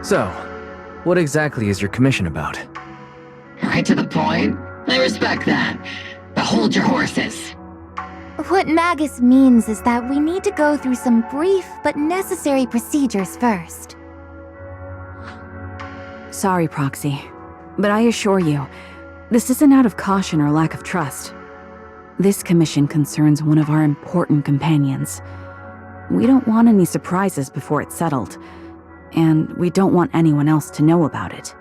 So, what exactly is your commission about? Right to the point. I respect that. But hold your horses. What Magus means is that we need to go through some brief but necessary procedures first. Sorry, Proxy, but I assure you, this isn't out of caution or lack of trust. This commission concerns one of our important companions. We don't want any surprises before it's settled, and we don't want anyone else to know about it.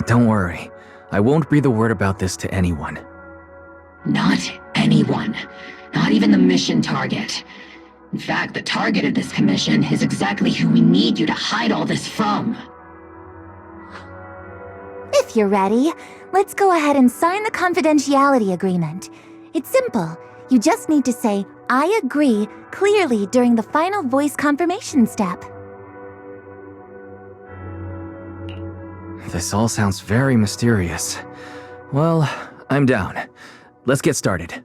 Don't worry. I won't breathe a word about this to anyone. Not anyone. Not even the mission target. In fact, the target of this commission is exactly who we need you to hide all this from. If you're ready, let's go ahead and sign the confidentiality agreement. It's simple. You just need to say, "I agree," clearly during the final voice confirmation step. This all sounds very mysterious. Well, I'm down. Let's get started.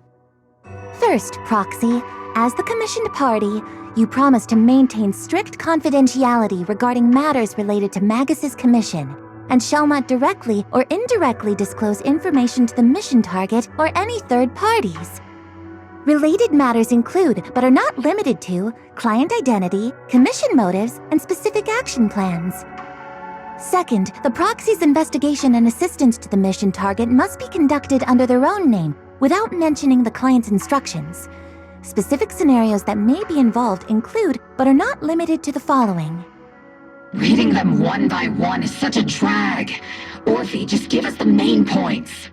First, Proxy, as the commissioned party, you promise to maintain strict confidentiality regarding matters related to Magus's commission, and shall not directly or indirectly disclose information to the mission target or any third parties. Related matters include, but are not limited to, client identity, commission motives, and specific action plans. Second, the proxy's investigation and assistance to the mission target must be conducted under their own name, without mentioning the client's instructions. Specific scenarios that may be involved include, but are not limited to the following. Reading them one by one is such a drag. Orphe, just give us the main points.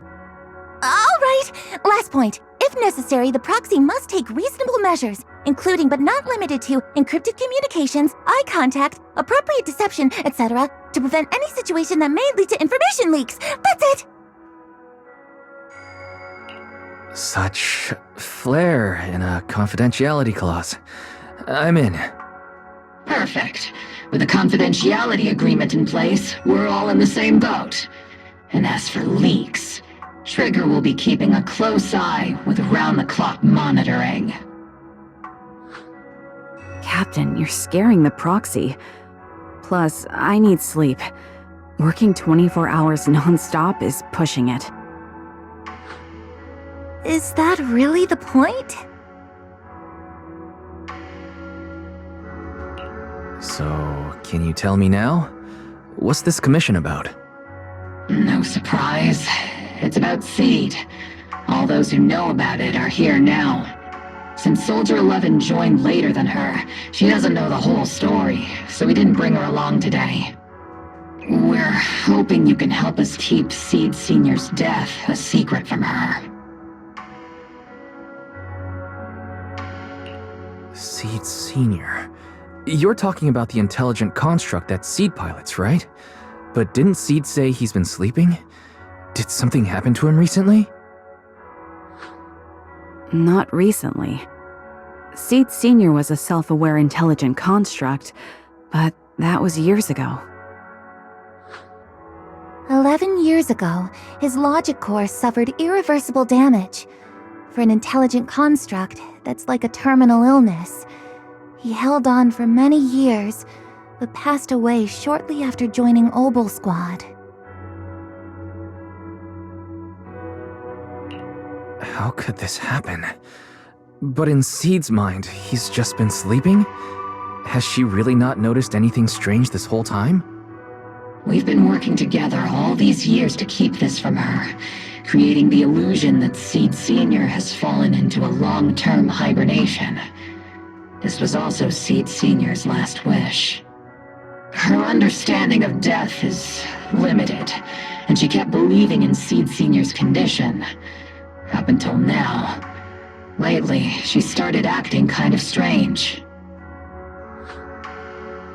All right, last point. If necessary, the proxy must take reasonable measures, including but not limited to encrypted communications, eye contact, appropriate deception, etc., to prevent any situation that may lead to information leaks. That's it! Such flair in a confidentiality clause. I'm in. Perfect. With a confidentiality agreement in place, we're all in the same boat. And as for leaks, Trigger will be keeping a close eye with round-the-clock monitoring. Captain, you're scaring the proxy. Plus, I need sleep. Working 24 hours non-stop is pushing it. Is that really the point? So, can you tell me now? What's this commission about? No surprise. It's about Seed. All those who know about it are here now. Since Soldier 11 joined later than her, she doesn't know the whole story, so we didn't bring her along today. We're hoping you can help us keep Seed Senior's death a secret from her. Seed Senior. You're talking about the intelligent construct that Seed pilots, right? But didn't Seed say he's been sleeping? Did something happen to him recently? Not recently. Seed Senior was a self-aware intelligent construct, but that was years ago. 11 years ago, his logic core suffered irreversible damage. For an intelligent construct, that's like a terminal illness. He held on for many years, but passed away shortly after joining Obel Squad. How could this happen? But in Seed's mind, he's just been sleeping? Has she really not noticed anything strange this whole time? We've been working together all these years to keep this from her, creating the illusion that Seed Sr. has fallen into a long-term hibernation. This was also Seed Sr.'s last wish. Her understanding of death is limited, and she kept believing in Seed Sr.'s condition. Up until now. Lately, she started acting kind of strange.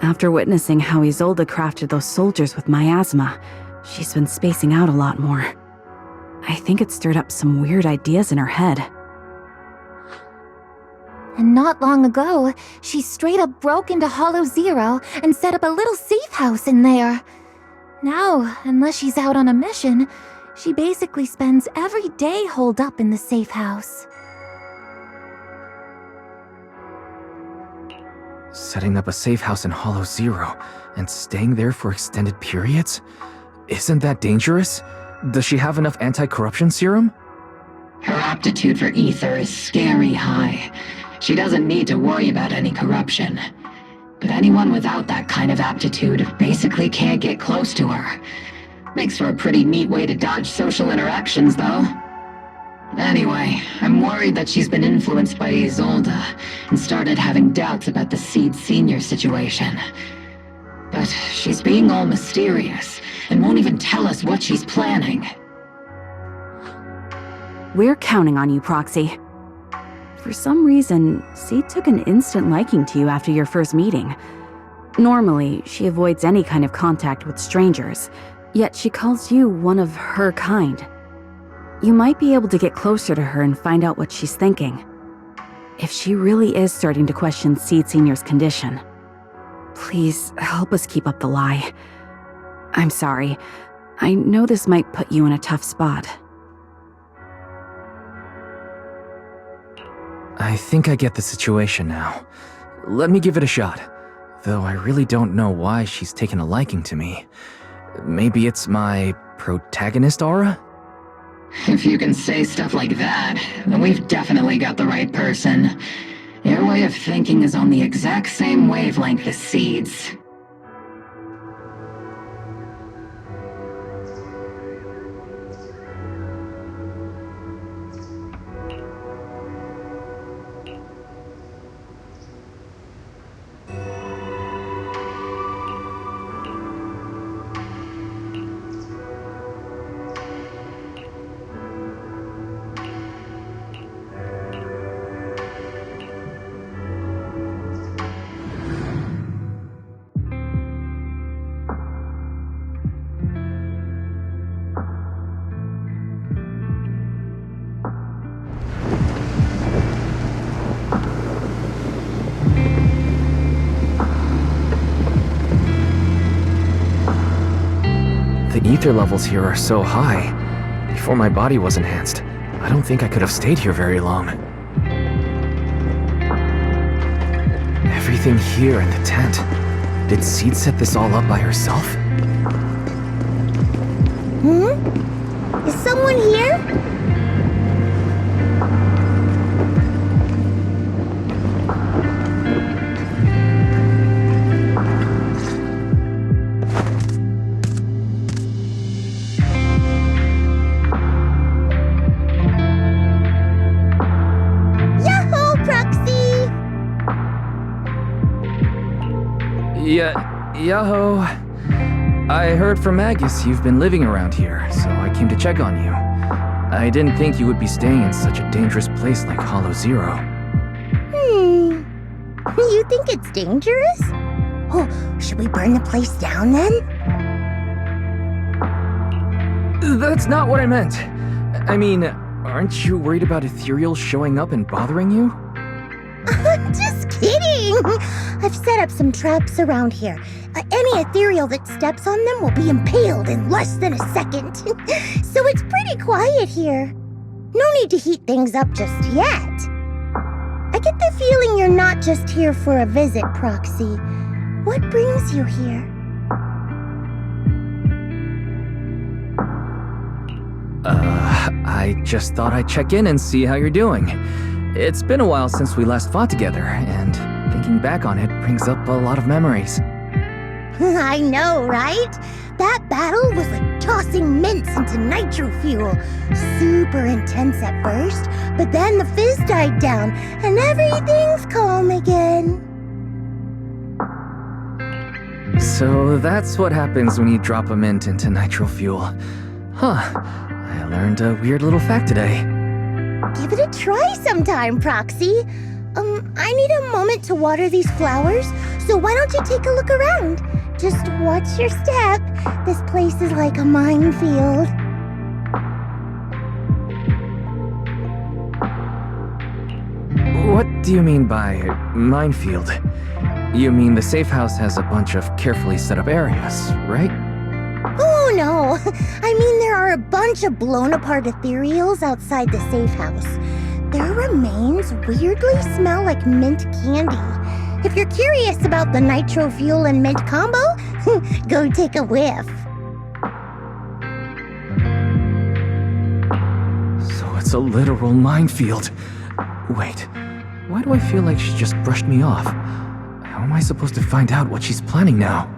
After witnessing how Isolde crafted those soldiers with miasma, she's been spacing out a lot more. I think it stirred up some weird ideas in her head. And not long ago, she straight up broke into Hollow Zero and set up a little safe house in there. Now, unless she's out on a mission, she basically spends every day holed up in the safe house. Setting up a safe house in Hollow Zero and staying there for extended periods? Isn't that dangerous? Does she have enough anti-corruption serum? Her aptitude for ether is scary high. She doesn't need to worry about any corruption. But anyone without that kind of aptitude basically can't get close to her. Makes for a pretty neat way to dodge social interactions, though. Anyway, I'm worried that she's been influenced by Isolde and started having doubts about the Seed Sr. situation. But she's being all mysterious and won't even tell us what she's planning. We're counting on you, Proxy. For some reason, Seed took an instant liking to you after your first meeting. Normally, she avoids any kind of contact with strangers, yet she calls you one of her kind. You might be able to get closer to her and find out what she's thinking. If she really is starting to question Seed Sr.'s condition, please help us keep up the lie. I'm sorry. I know this might put you in a tough spot. I think I get the situation now. Let me give it a shot. Though I really don't know why she's taken a liking to me. Maybe it's my protagonist aura? If you can say stuff like that, then we've definitely got the right person. Your way of thinking is on the exact same wavelength as Seed's. The ether levels here are so high. Before my body was enhanced, I don't think I could have stayed here very long. Everything here in the tent. Did Seed set this all up by herself? Is someone here? Yahoo! I heard from Agus you've been living around here, so I came to check on you. I didn't think you would be staying in such a dangerous place like Hollow Zero. You think it's dangerous? Oh, should we burn the place down then? That's not what I meant. I mean, aren't you worried about ethereals showing up and bothering you? Just kidding! I've set up some traps around here. Any ethereal that steps on them will be impaled in less than a second. So it's pretty quiet here. No need to heat things up just yet. I get the feeling you're not just here for a visit, Proxy. What brings you here? I just thought I'd check in and see how you're doing. It's been a while since we last fought together, and thinking back on it brings up a lot of memories. I know, right? That battle was like tossing mints into nitro fuel. Super intense at first, but then the fizz died down, and everything's calm again. So that's what happens when you drop a mint into nitro fuel. Huh, I learned a weird little fact today. Give it a try sometime, Proxy. I need a moment to water these flowers, so why don't you take a look around? Just watch your step. This place is like a minefield. What do you mean by minefield? You mean the safe house has a bunch of carefully set up areas, right? Oh no, I mean there are a bunch of blown apart ethereals outside the safe house. Their remains weirdly smell like mint candy. If you're curious about the nitro fuel and mint combo, go take a whiff. So it's a literal minefield. Wait, why do I feel like she just brushed me off? How am I supposed to find out what she's planning now?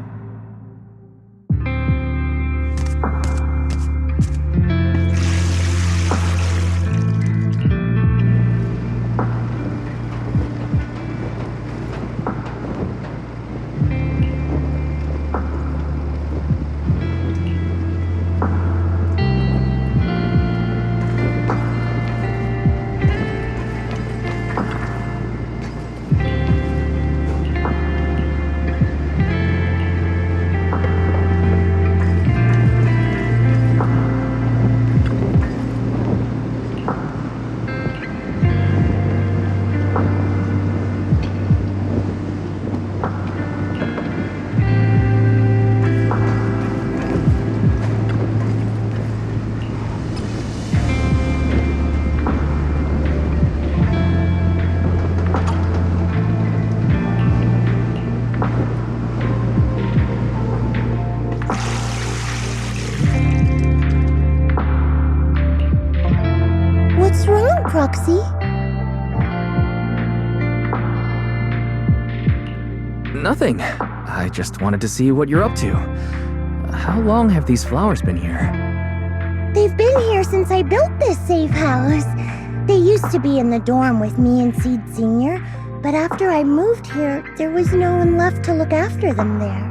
What's wrong, Proxy? Nothing. I just wanted to see what you're up to. How long have these flowers been here? They've been here since I built this safe house. They used to be in the dorm with me and Seed Sr., but after I moved here, there was no one left to look after them there.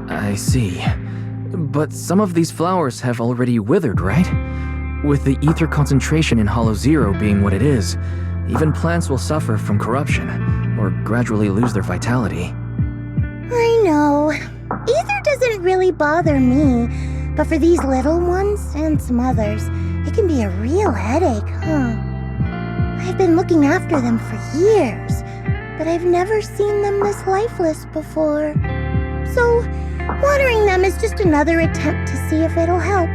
I see. But some of these flowers have already withered, right? With the ether concentration in Hollow Zero being what it is, even plants will suffer from corruption, or gradually lose their vitality. I know. Ether doesn't really bother me, but for these little ones and some others, it can be a real headache, huh? I've been looking after them for years, but I've never seen them this lifeless before. So, watering them is just another attempt to see if it'll help.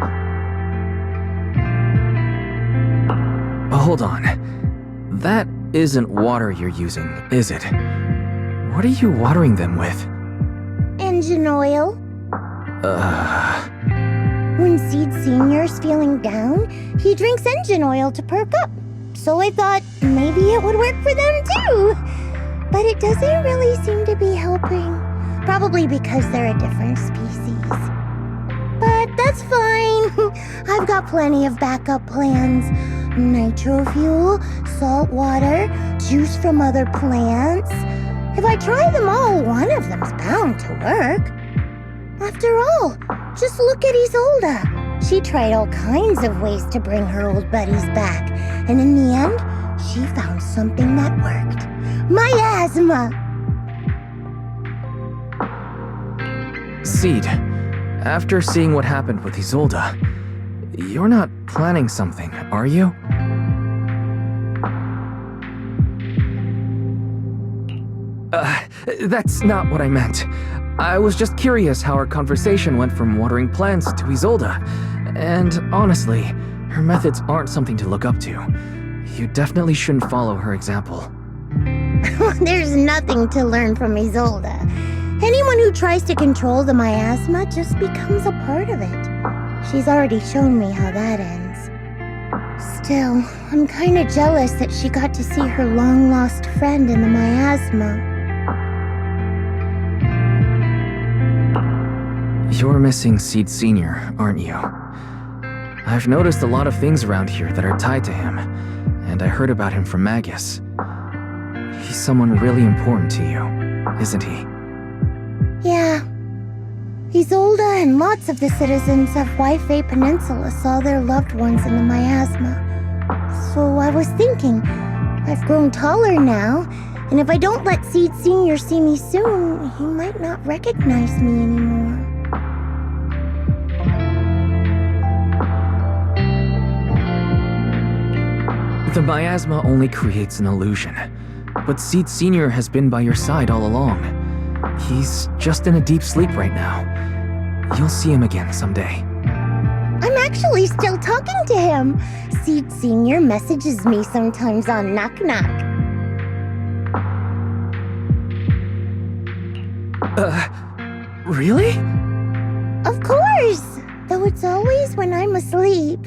Hold on. That isn't water you're using, is it? What are you watering them with? Engine oil. When Seed Senior's feeling down, he drinks engine oil to perk up. So I thought maybe it would work for them too. But it doesn't really seem to be helping. Probably because they're a different species. But that's fine. I've got plenty of backup plans. Nitro fuel, salt water, juice from other plants. If I try them all, one of them's bound to work. After all, just look at Isolda. She tried all kinds of ways to bring her old buddies back, and in the end, she found something that worked. Miasma! Seed, after seeing what happened with Isolda, you're not planning something, are you? That's not what I meant. I was just curious how our conversation went from watering plants to Isolda. And honestly, Her methods aren't something to look up to. You definitely shouldn't follow her example. There's nothing to learn from Isolde. Anyone who tries to control the miasma just becomes a part of it. She's already shown me how that ends. Still, I'm kinda jealous that she got to see her long-lost friend in the miasma. You're missing Seed Sr., aren't you? I've noticed a lot of things around here that are tied to him, and I heard about him from Magus. He's someone really important to you, isn't he? Yeah. Isolde and lots of the citizens of Wi-Fi Peninsula saw their loved ones in the miasma. So I was thinking, I've grown taller now, and if I don't let Seed Sr. see me soon, he might not recognize me anymore. The miasma only creates an illusion, but Seed Sr. has been by your side all along. He's just in a deep sleep right now. You'll see him again someday. I'm actually still talking to him. Seed Sr. messages me sometimes on Knock Knock. Really? Of course! Though it's always when I'm asleep.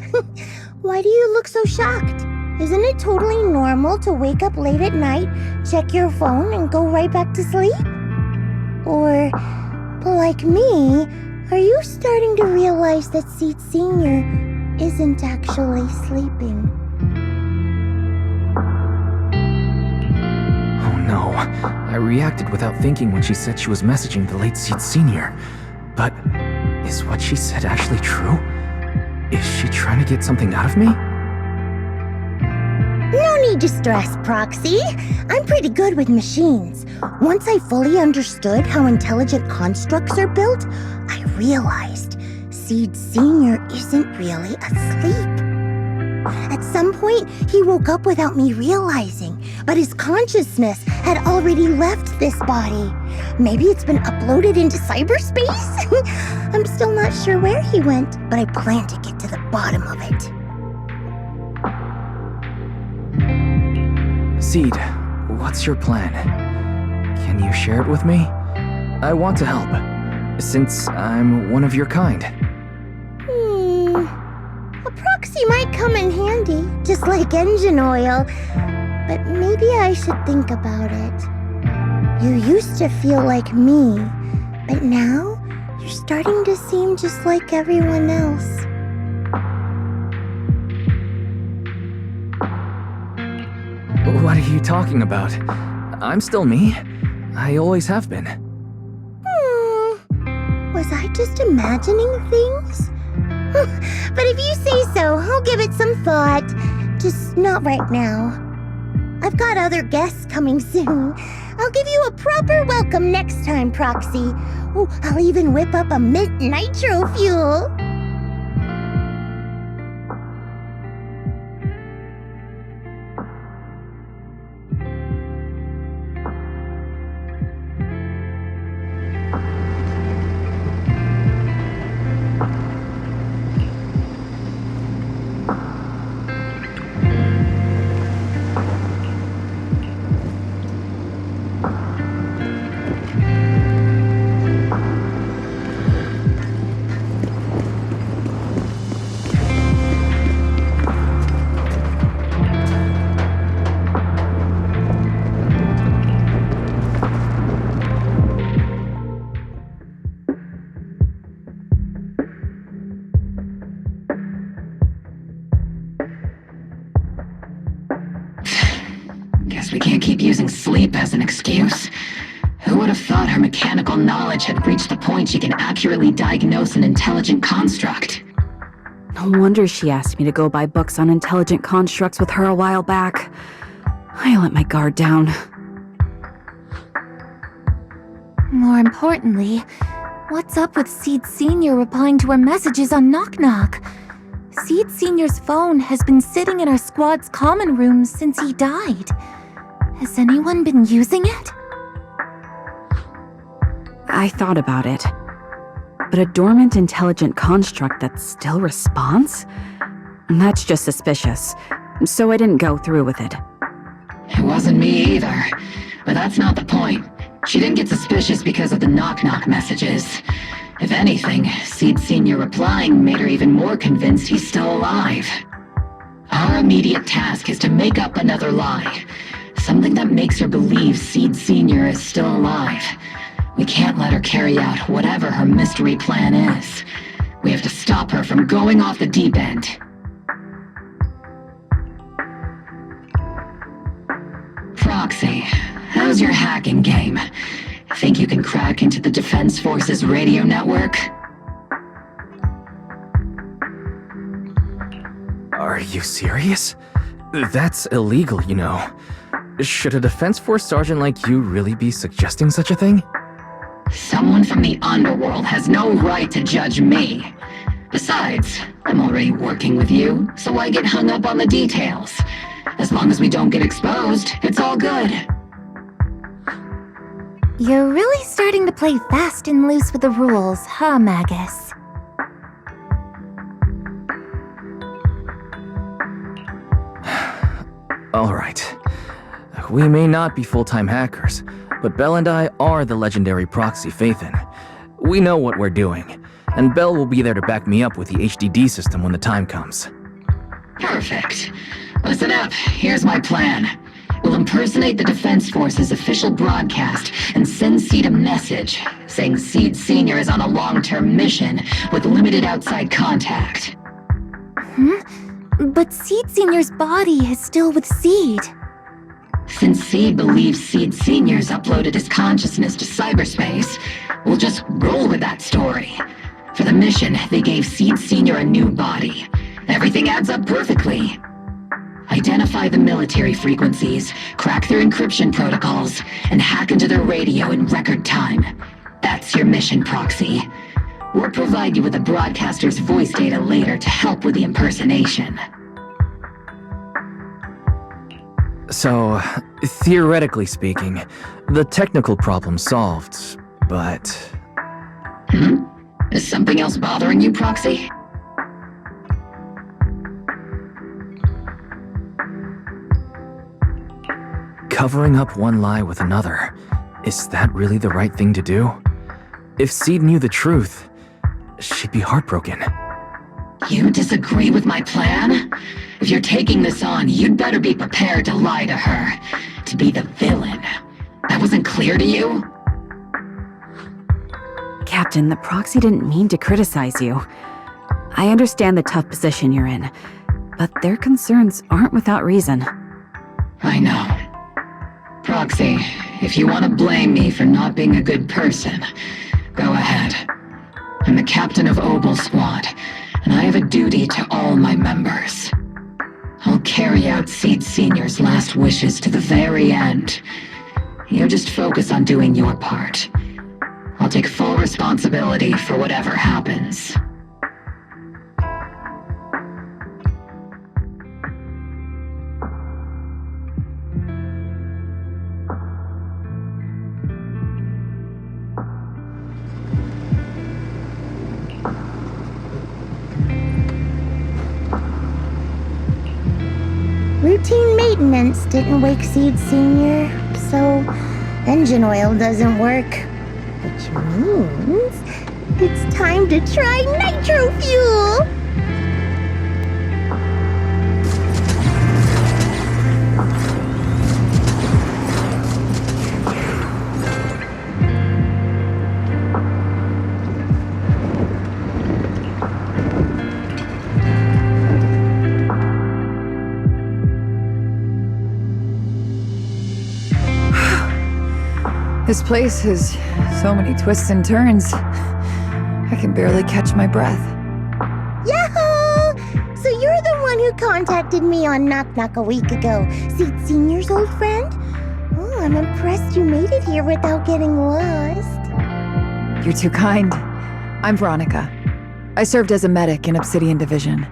Why do you look so shocked? Isn't it totally normal to wake up late at night, check your phone, and go right back to sleep? Or, like me, are you starting to realize that Seed Sr. isn't actually sleeping? Oh no, I reacted without thinking when she said she was messaging the late Seed Sr. But is what she said actually true? Is she trying to get something out of me? No need to stress, Proxy. I'm pretty good with machines. Once I fully understood how intelligent constructs are built, I realized Seed Sr. isn't really asleep. At some point, he woke up without me realizing, but his consciousness had already left this body. Maybe it's been uploaded into cyberspace? I'm still not sure where he went, but I plan to get to the bottom of it. Seed, what's your plan? Can you share it with me? I want to help, since I'm one of your kind. A proxy might come in handy, just like engine oil. But maybe I should think about it. You used to feel like me, but now you're starting to seem just like everyone else. What are you talking about? I'm still me. I always have been. Was I just imagining things? But if you say so, I'll give it some thought. Just not right now. I've got other guests coming soon. I'll give you a proper welcome next time, Proxy. Oh, I'll even whip up a mint nitro fuel. Guess we can't keep using sleep as an excuse. Who would have thought her mechanical knowledge had reached the point she can accurately diagnose an intelligent construct? No wonder she asked me to go buy books on intelligent constructs with her a while back. I let my guard down. More importantly, what's up with Seed Sr. replying to her messages on Knock Knock? Seed Sr.'s phone has been sitting in our squad's common room since he died. Has anyone been using it? I thought about it. But a dormant intelligent construct that still responds? That's just suspicious, so I didn't go through with it. It wasn't me either. But that's not the point. She didn't get suspicious because of the knock-knock messages. If anything, Seed Sr. replying made her even more convinced he's still alive. Our immediate task is to make up another lie. Something that makes her believe Seed Sr. is still alive. We can't let her carry out whatever her mystery plan is. We have to stop her from going off the deep end. Proxy, how's your hacking game? Think you can crack into the Defense Forces radio network? Are you serious? That's illegal, you know. Should a Defense Force sergeant like you really be suggesting such a thing? Someone from the underworld has no right to judge me. Besides, I'm already working with you, so why get hung up on the details? As long as we don't get exposed, it's all good. You're really starting to play fast and loose with the rules, huh, Magus? Alright. We may not be full-time hackers, but Belle and I are the legendary proxy Phaethon. We know what we're doing, and Belle will be there to back me up with the HDD system when the time comes. Perfect. Listen up, here's my plan. We'll impersonate the Defense Force's official broadcast and send Seed a message saying Seed Sr. is on a long-term mission with limited outside contact. But Seed Senior's body is still with Seed. Since Seed believes Seed Sr.'s uploaded his consciousness to cyberspace, we'll just roll with that story. For the mission, they gave Seed Sr. a new body. Everything adds up perfectly. Identify the military frequencies, crack their encryption protocols, and hack into their radio in record time. That's your mission, Proxy. We'll provide you with the broadcaster's voice data later to help with the impersonation. So, theoretically speaking, the technical problem's solved, but... Is something else bothering you, Proxy? Covering up one lie with another, is that really the right thing to do? If Seed knew the truth, she'd be heartbroken. You disagree with my plan? If you're taking this on, you'd better be prepared to lie to her, to be the villain. That wasn't clear to you? Captain, the proxy didn't mean to criticize you. I understand the tough position you're in, but their concerns aren't without reason. I know. Proxy, if you want to blame me for not being a good person, go ahead. I'm the captain of Obel's squad, and I have a duty to all my members. I'll carry out Seed Sr.'s last wishes to the very end. You just focus on doing your part. I'll take full responsibility for whatever happens. Routine maintenance didn't wake Seed Sr., so engine oil doesn't work. Which means it's time to try nitro fuel! This place has so many twists and turns. I can barely catch my breath. Yahoo! So you're the one who contacted me on Knock Knock a week ago, Seed Senior's old friend? Oh, I'm impressed you made it here without getting lost. You're too kind. I'm Veronica. I served as a medic in Obsidian Division,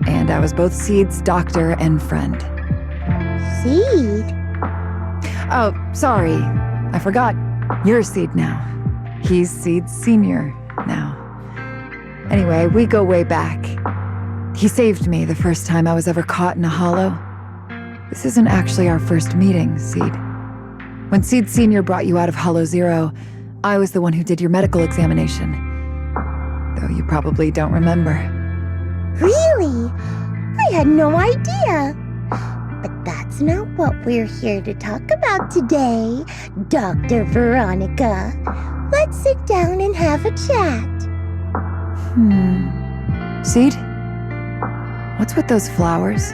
and I was both Seed's doctor and friend. Seed? Oh, sorry. I forgot. You're Seed now. He's Seed Senior now. Anyway, we go way back. He saved me the first time I was ever caught in a hollow. This isn't actually our first meeting, Seed. When Seed Sr. brought you out of Hollow Zero, I was the one who did your medical examination. Though you probably don't remember. Really? I had no idea. But that's not what we're here to talk about today, Dr. Veronica. Let's sit down and have a chat. Seed? What's with those flowers?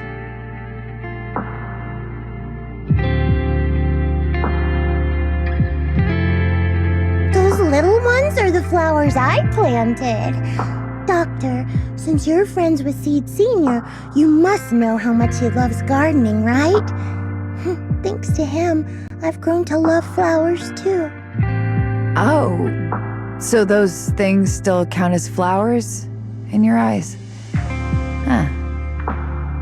Those little ones are the flowers I planted. Doctor, since you're friends with Seed Sr., you must know how much he loves gardening, right? Thanks to him, I've grown to love flowers too. Oh, so those things still count as flowers in your eyes? Huh.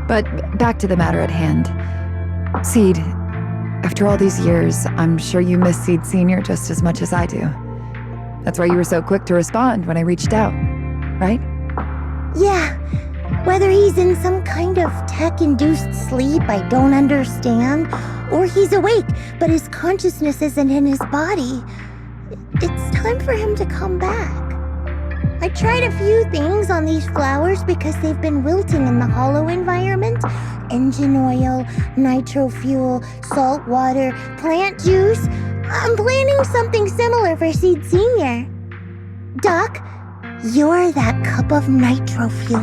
But back to the matter at hand. Seed, after all these years, I'm sure you miss Seed Sr. just as much as I do. That's why you were so quick to respond when I reached out, right? Yeah, whether he's in some kind of tech-induced sleep I don't understand, or he's awake but his consciousness isn't in his body, it's time for him to come back. I tried a few things on these flowers because they've been wilting in the hollow environment. Engine oil, nitro fuel, salt water, plant juice. I'm planning something similar for Seed Sr. Doc, you're that cup of nitro fuel.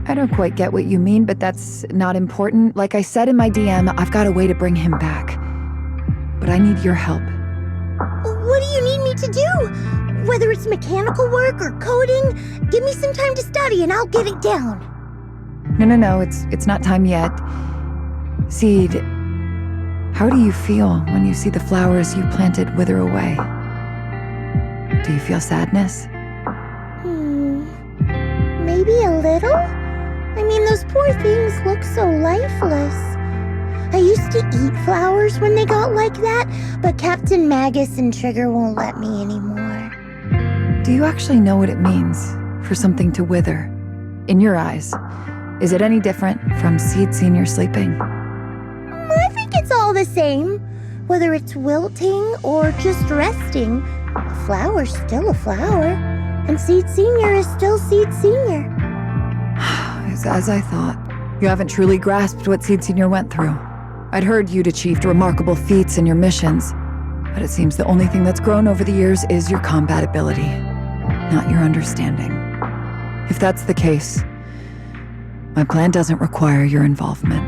I don't quite get what you mean, but that's not important. Like I said in my DM, I've got a way to bring him back. But I need your help. What do you need me to do? Whether it's mechanical work or coding, give me some time to study and I'll get it down. No, it's not time yet. Seed, how do you feel when you see the flowers you planted wither away? Do you feel sadness? Maybe a little? I mean, those poor things look so lifeless. I used to eat flowers when they got like that, but Captain Magus and Trigger won't let me anymore. Do you actually know what it means for something to wither? In your eyes, is it any different from Seed Sr. sleeping? I think it's all the same. Whether it's wilting or just resting, a flower's still a flower, and Seed Sr. is still Seed Sr. As I thought. You haven't truly grasped what Seed Sr. went through. I'd heard you'd achieved remarkable feats in your missions, but it seems the only thing that's grown over the years is your combat ability, not your understanding. If that's the case, my plan doesn't require your involvement.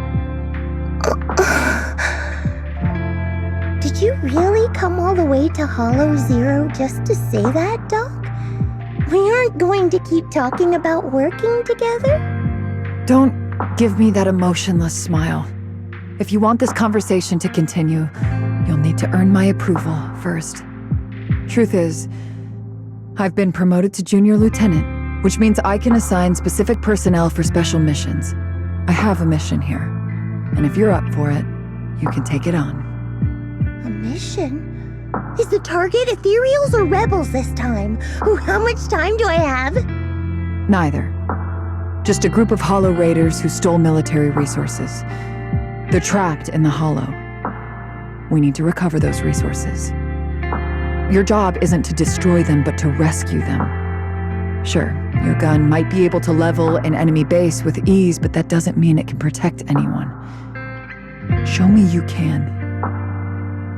Did you really come all the way to Hollow Zero just to say that, Doc? We aren't going to keep talking about working together? Don't give me that emotionless smile. If you want this conversation to continue, you'll need to earn my approval first. Truth is, I've been promoted to junior lieutenant, which means I can assign specific personnel for special missions. I have a mission here, and if you're up for it, you can take it on. A mission? Is the target ethereals or rebels this time? How much time do I have? Neither. Just a group of Hollow Raiders who stole military resources. They're trapped in the Hollow. We need to recover those resources. Your job isn't to destroy them, but to rescue them. Sure, your gun might be able to level an enemy base with ease, but that doesn't mean it can protect anyone. Show me you can,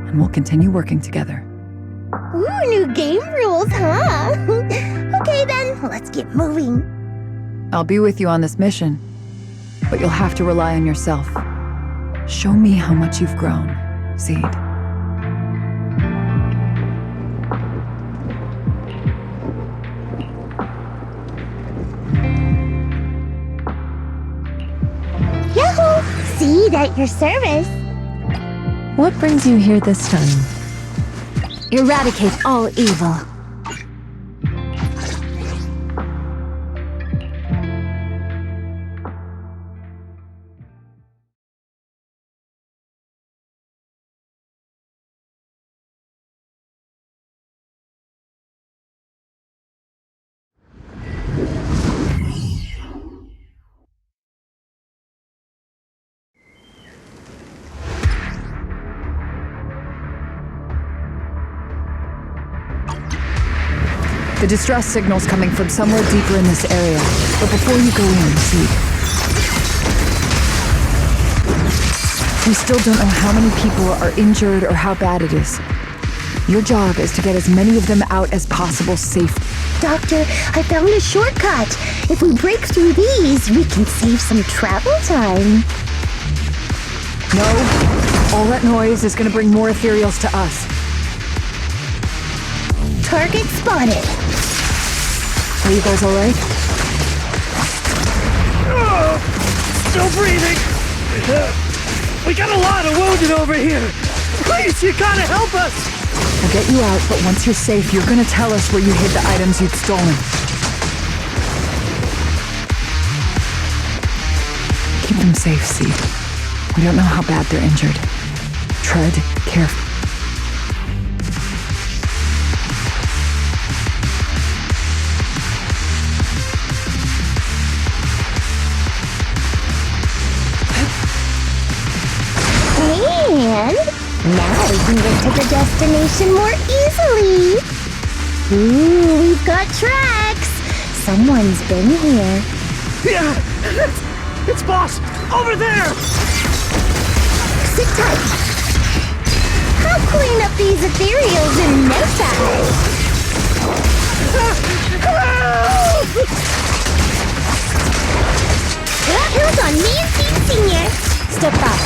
and we'll continue working together. Ooh, new game rules, huh? Okay then, let's get moving. I'll be with you on this mission, but you'll have to rely on yourself. Show me how much you've grown, Seed. Yahoo! Seed at your service. What brings you here this time? Eradicate all evil. The distress signal's coming from somewhere deeper in this area. But before you go in, see. We still don't know how many people are injured or how bad it is. Your job is to get as many of them out as possible safely. Doctor, I found a shortcut. If we break through these, we can save some travel time. No, all that noise is gonna bring more ethereals to us. Target spotted. Are you guys alright? Still breathing. We got a lot of wounded over here. Please, you gotta help us. I'll get you out, but once you're safe, you're gonna tell us where you hid the items you'd stolen. Keep them safe, Seed. We don't know how bad they're injured. Tread carefully. And now we can get to the destination more easily. Ooh, we've got tracks. Someone's been here. Yeah, it's Boss over there. Sit tight. I'll clean up these ethereals in no time. Who's on me and Seed Senior? Step up.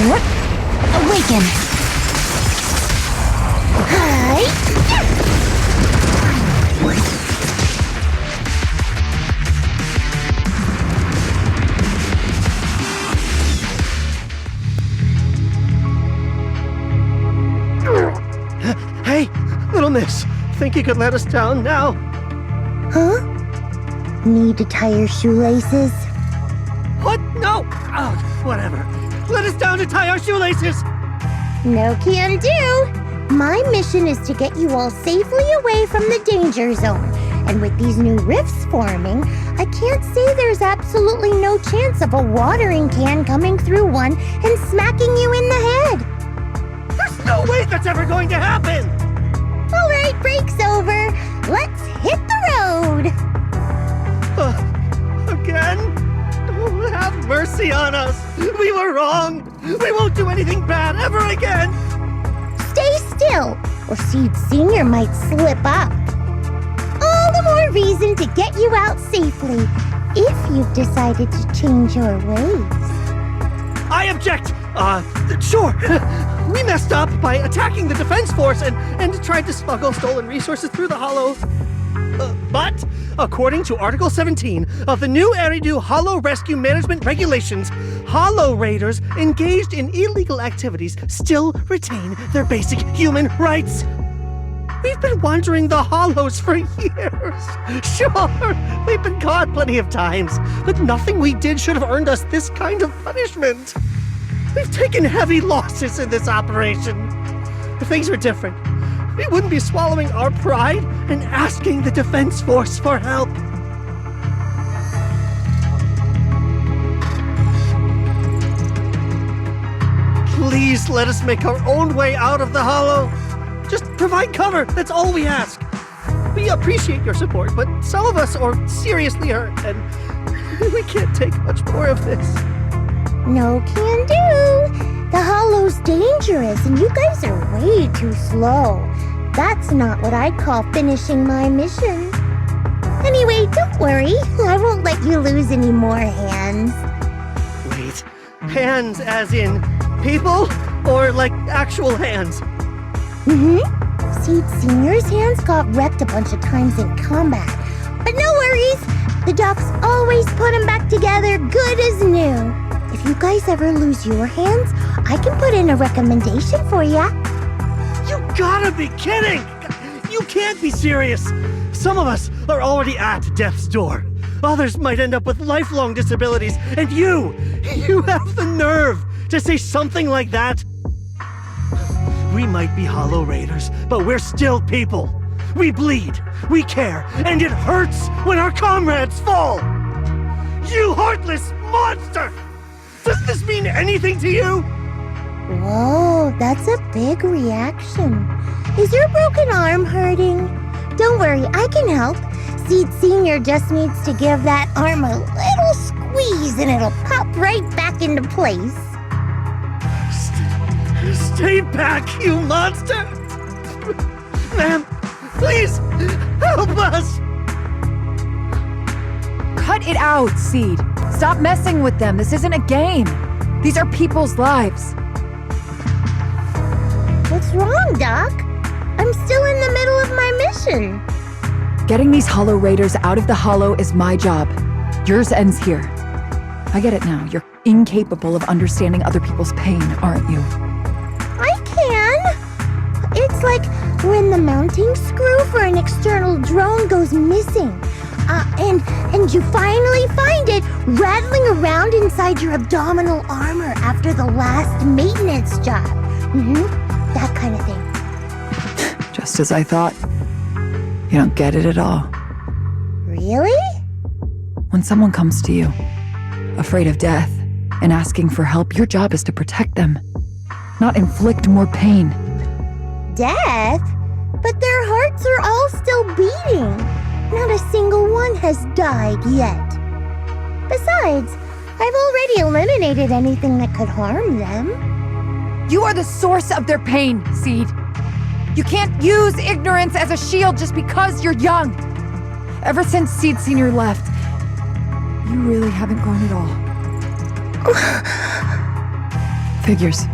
What? Awaken. Hi. Hey, little miss. Think you could let us down now? Huh? Need to tie your shoelaces? What? No. Oh, whatever. Let us down to tie our shoelaces. No can do. My mission is to get you all safely away from the danger zone. And with these new rifts forming, I can't say there's absolutely no chance of a watering can coming through one and smacking you in the head. There's no way that's ever going to happen. All right, break's over. Let's hit the road. Again? Oh, have mercy on us. We were wrong. We won't do anything bad ever again. Stay still, or Seed Senior might slip up. All the more reason to get you out safely, if you've decided to change your ways. I object. Sure. We messed up by attacking the defense force and tried to smuggle stolen resources through the Hollow. But, according to Article 17 of the new Eridu Hollow Rescue Management Regulations, Hollow Raiders engaged in illegal activities still retain their basic human rights. We've been wandering the Hollows for years. Sure, we've been caught plenty of times, but nothing we did should have earned us this kind of punishment. We've taken heavy losses in this operation. If things were different, we wouldn't be swallowing our pride and asking the defense force for help. Please let us make our own way out of the Hollow. Just provide cover, that's all we ask. We appreciate your support, but some of us are seriously hurt, and we can't take much more of this. No can do. The Hollow's dangerous, and you guys are way too slow. That's not what I'd call finishing my mission. Anyway, don't worry. I won't let you lose any more hands. Wait, hands as in people? Or like actual hands? Seed Senior's hands got wrecked a bunch of times in combat. But no worries. The docs always put them back together good as new. If you guys ever lose your hands, I can put in a recommendation for ya. You gotta be kidding! You can't be serious! Some of us are already at death's door. Others might end up with lifelong disabilities, and you have the nerve to say something like that? We might be Hollow Raiders, but we're still people. We bleed, we care, and it hurts when our comrades fall! You heartless monster! Does this mean anything to you? Whoa, that's a big reaction. Is your broken arm hurting? Don't worry, I can help. Seed Senior just needs to give that arm a little squeeze and it'll pop right back into place. Stay back, you monster! Ma'am, please, help us! Cut it out, Seed. Stop messing with them. This isn't a game. These are people's lives. What's wrong, Doc? I'm still in the middle of my mission. Getting these Hollow Raiders out of the Hollow is my job. Yours ends here. I get it now. You're incapable of understanding other people's pain, aren't you? I can. It's like when the mounting screw for an external drone goes missing. And you finally find it rattling around inside your abdominal armor after the last maintenance job. That kind of thing. Just as I thought. You don't get it at all. Really? When someone comes to you, afraid of death, and asking for help, your job is to protect them, not inflict more pain. Death? But their hearts are all still beating. Not a single one has died yet. Besides, I've already eliminated anything that could harm them. You are the source of their pain, Seed. You can't use ignorance as a shield just because you're young. Ever since Seed Senior left, you really haven't grown at all. Figures.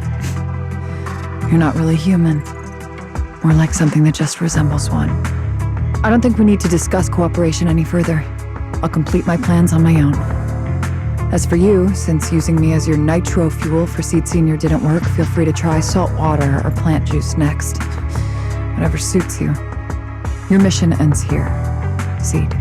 You're not really human. More like something that just resembles one. I don't think we need to discuss cooperation any further. I'll complete my plans on my own. As for you, since using me as your nitro fuel for Seed Senior didn't work, feel free to try salt water or plant juice next. Whatever suits you. Your mission ends here, Seed.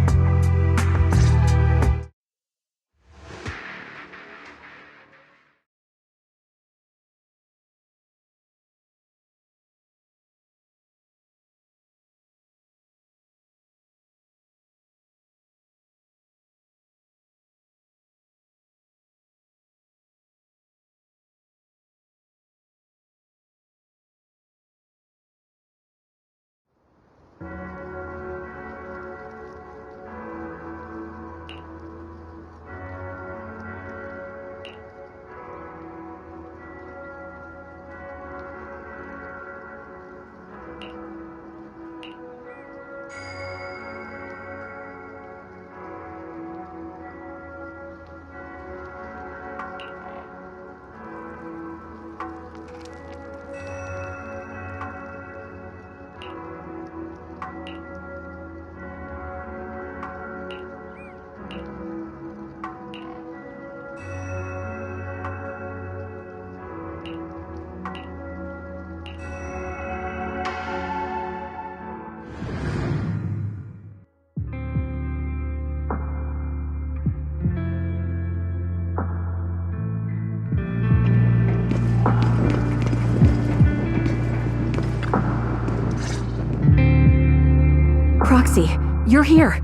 Proxy, you're here.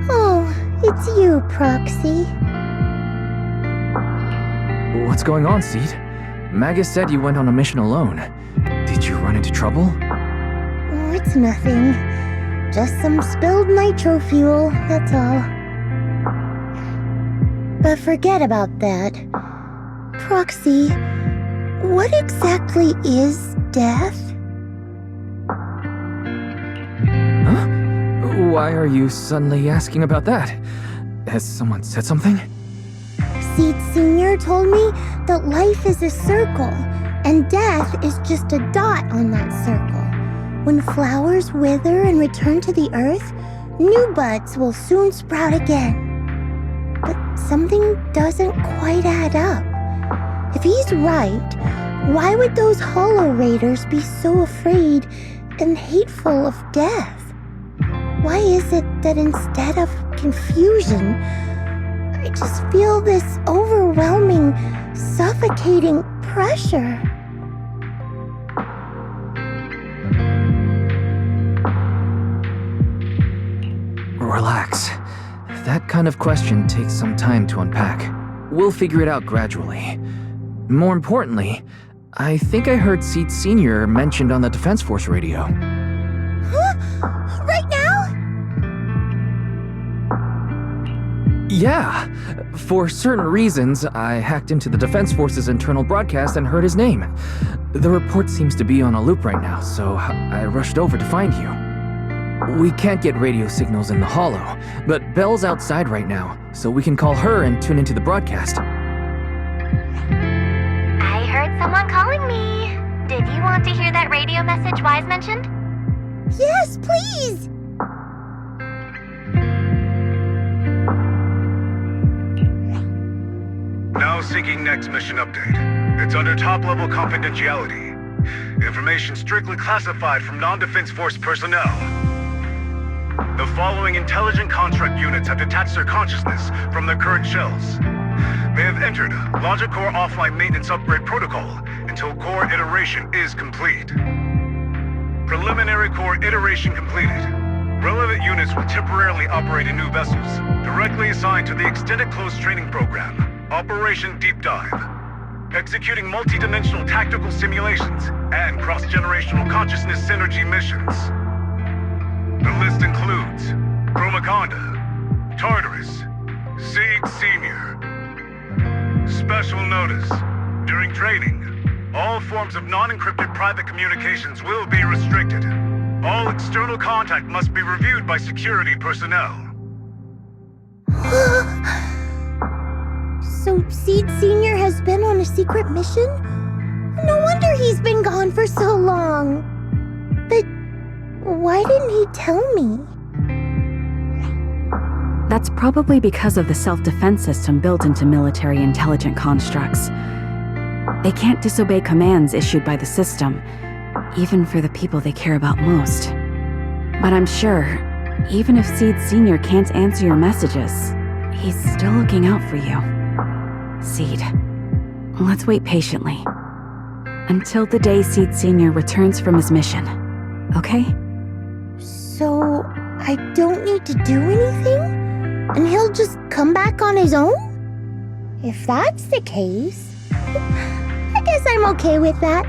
Oh, it's you, Proxy. What's going on, Seed? Magus said you went on a mission alone. Did you run into trouble? Oh, it's nothing. Just some spilled nitro fuel, that's all. But forget about that. Proxy, what exactly is death? Huh? Why are you suddenly asking about that? Has someone said something? Seed Senior told me that life is a circle, and death is just a dot on that circle. When flowers wither and return to the earth, new buds will soon sprout again. But something doesn't quite add up. If he's right, why would those Hollow Raiders be so afraid and hateful of death? Why is it that instead of confusion, I just feel this overwhelming, suffocating pressure? Relax. That kind of question takes some time to unpack. We'll figure it out gradually. More importantly, I think I heard Seed Senior mentioned on the Defense Force radio. Huh? Right now? Yeah. For certain reasons, I hacked into the Defense Force's internal broadcast and heard his name. The report seems to be on a loop right now, so I rushed over to find you. We can't get radio signals in the Hollow, but Belle's outside right now, so we can call her and tune into the broadcast. I heard someone calling me. Did you want to hear that radio message Wise mentioned? Yes, please! Now seeking next mission update. It's under top-level confidentiality. Information strictly classified from non-Defense Force personnel. The following intelligent construct units have detached their consciousness from their current shells. They have entered Logic Core offline maintenance upgrade protocol until core iteration is complete. Preliminary core iteration completed. Relevant units will temporarily operate in new vessels, directly assigned to the Extended Close Training Program, Operation Deep Dive, executing multi-dimensional tactical simulations and cross-generational consciousness synergy missions. The list includes Chromaconda, Tartarus, Seed Senior. Special notice: during training, all forms of non-encrypted private communications will be restricted. All external contact must be reviewed by security personnel. So Seed Senior has been on a secret mission? No wonder he's been gone for so long. But why didn't he tell me? That's probably because of the self-defense system built into military intelligent constructs. They can't disobey commands issued by the system, even for the people they care about most. But I'm sure, even if Seed Senior can't answer your messages, he's still looking out for you. Seed, let's wait patiently. Until the day Seed Senior returns from his mission, okay? So I don't need to do anything? And he'll just come back on his own? If that's the case, I guess I'm okay with that.